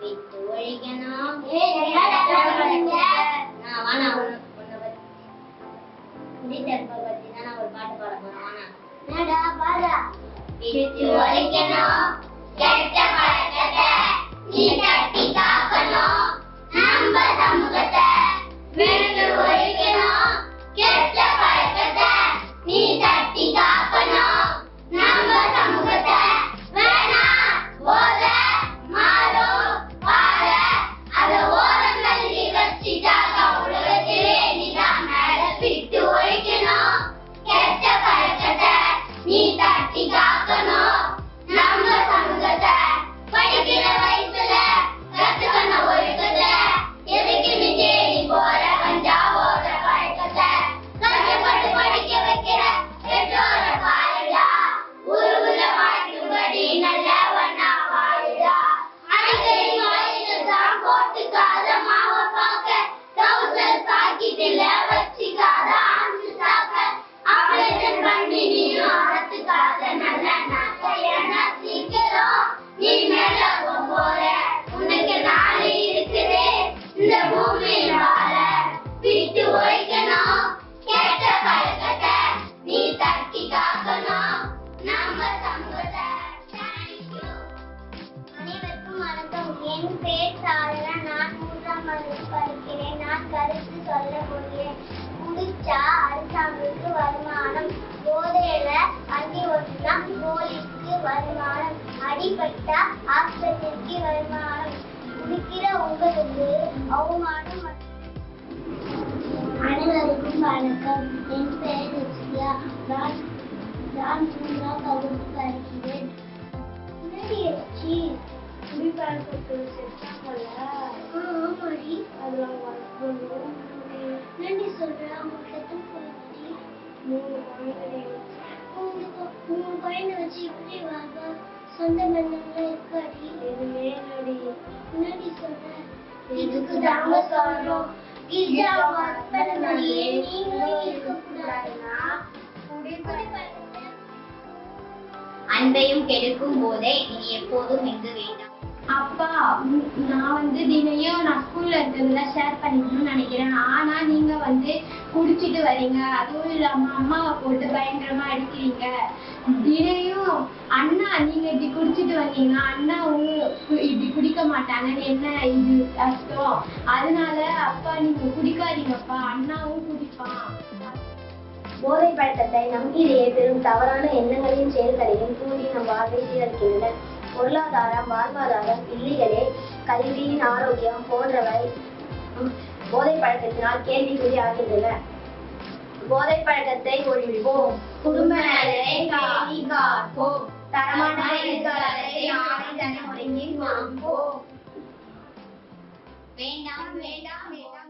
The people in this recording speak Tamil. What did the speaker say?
விட்டு ஒழிக்கணும். பத்தி தான் நான் ஒரு பாட்டு பாட போறேன். விட்டு ஒழிக்கணும் கெட்ட பழக்கத்தை நீ தட்டி காக்கணும். நம்ம சமூகத்தை விட்டு ஒழிக்கணும் கெட்ட பழக்கத்தை நீ தட்டி காக்கணும். நம்ம சமூகத்தை வேணாம் போத மாறும் பாட அதை ஓரங்களில் வச்சிட்டாக்க உலகத்திலே நீதான் மேல. விட்டு ஒழிக்கணும் கெட்ட பழக்கத்தை நீ தட்டி காக்கணும். நம்ம சமூகத்தை படிக்கிற வயசுல கத்துக்கணும் ஒழுக்கத்தை. எதுக்குன்னு தேடி போற கஞ்சாவோட பழக்கத்தை கஷ்டப்பட்டு படிக்க வைக்கிற பெற்றோர பாருடா. உருவுல வாழ்க்கைப்படி நல்லவனா வாழுடா. அடிக்கடி வாயில தான் போட்டுக்காத மாவ பார்க்க டவுசர் சாக்கிட்டுல வச்சுக்காத ஆஞ்சு சாக்க ஆபரேஷன் பண்ணி நீயும் அறத்துக்காத நல்ல நாட்டையன சீக்கிரம் நீ மேல போற. உனக்கு நாளை இருக்குது இந்த பூமியில் வாழ. விட்டு ஒழிக்கணும் கெட்ட பழக்கத்தை நீ தட்டி காக்கணும். நம்ம சமூகத்தை. அனைவருக்கும் வணக்கம். என் பேர் சாரதா. நான் 3ஆம் வகுப்பு படிக்கிறேன். நான் கருத்து சொல்ல போகிறேன். குடிச்சா அரசாங்கத்துக்கு வருமானம், போதையில வண்டி ஓட்டினா போலீஸ்க்கு வருமானம், அடிபட்டா ஆஸ்பத்திரிக்கு வருமானம், குடிக்கிற உங்களுக்கு அவமானம். அனைவருக்கும் வணக்கம். என் பெயர் ருச்சியா. நான் 3ஆம் வகுப்பு படிக்கிறேன். குடிப்பழக்கத்தை செத்தாங்கல்ல, ஆமாடி, அது அவங்க நன்றி சொல்றேன். அவங்க செத்து போயிடுச்சு. 3 குழந்தை வச்சு இப்படி வாங்க சொந்த பந்தங்கள இருக்காடி. எதுவுமே நடி நன்றி சொல்றேன். இதுக்கு தாங்க சொல்றோம். நீங்களும் இருக்கக்கூடாதுன்னா அன்பையும் கெடுக்கும் போதே இனி எப்போதும் இங்கு வேண்டாம். அப்பா, நான் தினையும் நான் ஸ்கூல்ல இருக்கிறதுல ஷேர் பண்ணிக்கணும்னு நினைக்கிறேன். ஆனா நீங்க குடிச்சிட்டு வரீங்க. அதுவும் இல்லாம அம்மாவை போட்டு பயங்கரமா அடிக்கிறீங்க. தினையும் அண்ணா நீங்க இப்படி குடிச்சிட்டு வந்தீங்க, அண்ணாவும் இப்படி குடிக்க மாட்டாங்கன்னு என்ன இது கஷ்டம். அதனால அப்பா நீங்க குடிக்காதீங்கப்பா, அண்ணாவும் குடிப்பான். போதை பழக்கத்தை நம்மிடையே பெரும் தவறான எண்ணங்களையும் செயல்களையும் தூண்டி நம் வாழ்வை சீரழிக்கின்றன. பொருளாதாரம், வாழ்வாதாரம், பிள்ளைகளே, கல்வி, ஆரோக்கியம் போன்றவை போதை பழக்கத்தினால் கேள்விக்குறி ஆகின்றன. போதை பழக்கத்தை ஒழிப்போம். குடும்ப நலனை பேணி காப்போம். தரமான எதிர்காலத்தை நாளை தலைமுறைக்கு கொடுப்போம். வேண்டாம் வேண்டாம் வேண்டாம்.